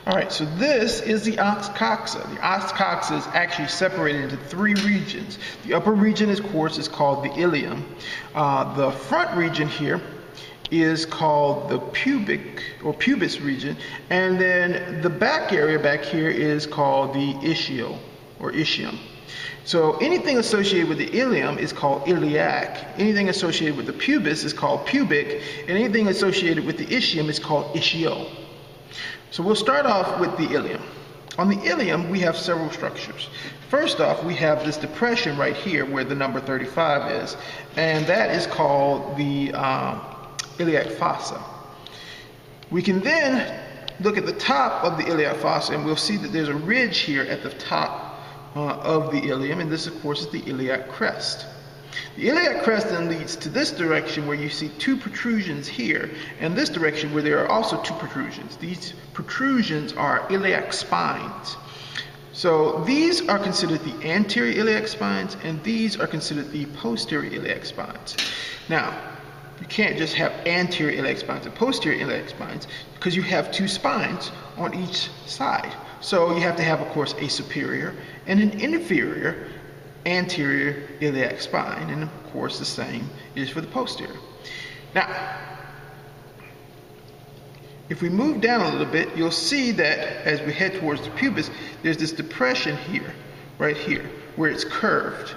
All right, so this is the Coxae. The Coxae is actually separated into three regions. The upper region, of course, is called the ilium. The front region here is called the pubic or pubis region, and then the back area back here is called the ischial or ischium. So anything associated with the ilium is called iliac. Anything associated with the pubis is called pubic, and anything associated with the ischium is called ischio. So we'll start off with the ilium. On the ilium, we have several structures. First off, we have this depression right here where the number 35 is, and that is called the iliac fossa. We can then look at the top of the iliac fossa, and we'll see that there's a ridge here at the top of the ilium, and this, of course, is the iliac crest. The iliac crest then leads to this direction where you see two protrusions here, and this direction where there are also two protrusions. These protrusions are iliac spines. So these are considered the anterior iliac spines, and these are considered the posterior iliac spines. Now, you can't just have anterior iliac spines and posterior iliac spines because you have two spines on each side. So you have to have, of course, a superior and an inferior anterior iliac spine, and of course the same is for the posterior. Now, if we move down a little bit, you'll see that as we head towards the pubis, there's this depression here, right here, where it's curved.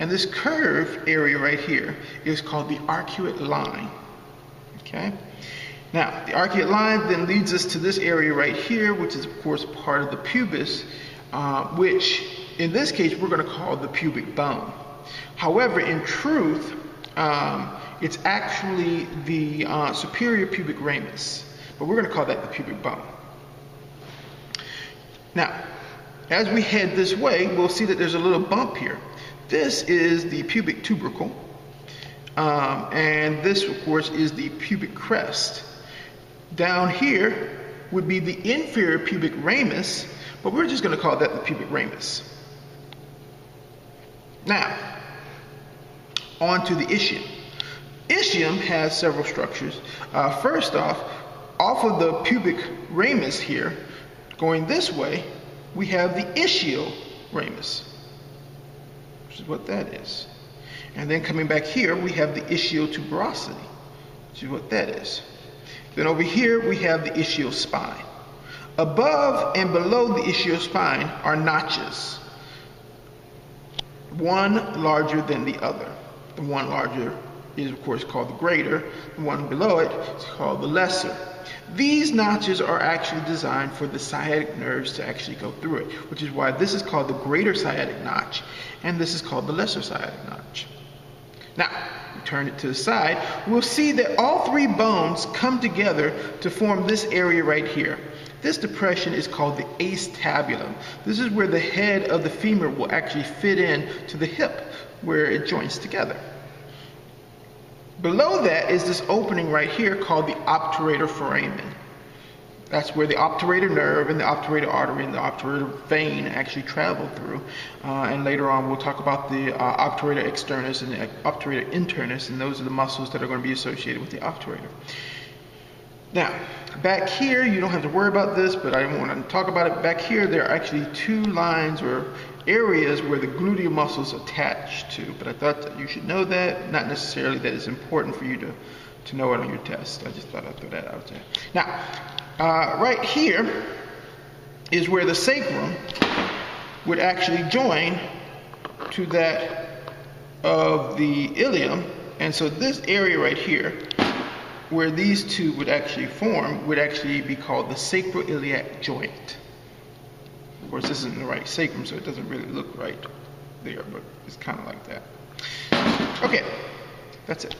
And this curved area right here is called the arcuate line. Okay? Now, the arcuate line then leads us to this area right here, which is, of course, part of the pubis, which in this case we're going to call the pubic bone. However, in truth, it's actually the superior pubic ramus, but we're going to call that the pubic bone. Now, as we head this way, we'll see that there's a little bump here. This is the pubic tubercle, and this, of course, is the pubic crest. Down here would be the inferior pubic ramus, but we're just going to call that the pubic ramus. Now, on to the ischium. Ischium has several structures. First off of the pubic ramus here, going this way, we have the ischial ramus, which is what that is. And then coming back here, we have the ischial tuberosity, which is what that is. Then over here, we have the ischial spine. Above and below the ischial spine are notches, one larger than the other. The one larger is, of course, called the greater. The one below it is called the lesser. These notches are actually designed for the sciatic nerves to actually go through it, which is why this is called the greater sciatic notch, and this is called the lesser sciatic notch. Now, we turn it to the side, we'll see that all three bones come together to form this area right here. This depression is called the acetabulum. This is where the head of the femur will actually fit in to the hip, where it joins together. Below that is this opening right here called the obturator foramen. That's where the obturator nerve and the obturator artery and the obturator vein actually travel through. And later on we'll talk about the obturator externus and the obturator internus, and those are the muscles that are going to be associated with the obturator. Now, back here, you don't have to worry about this, but I want to talk about it. Back here, there are actually two lines or areas where the gluteal muscles attach to, but I thought that you should know that, not necessarily that it's important for you to know it on your test. I just thought I'd throw that out there. Now, right here is where the sacrum would actually join to that of the ilium, and so this area right here, where these two would actually form, would actually be called the sacroiliac joint. Of course, this isn't the right sacrum, so it doesn't really look right there, but it's kind of like that. Okay, that's it.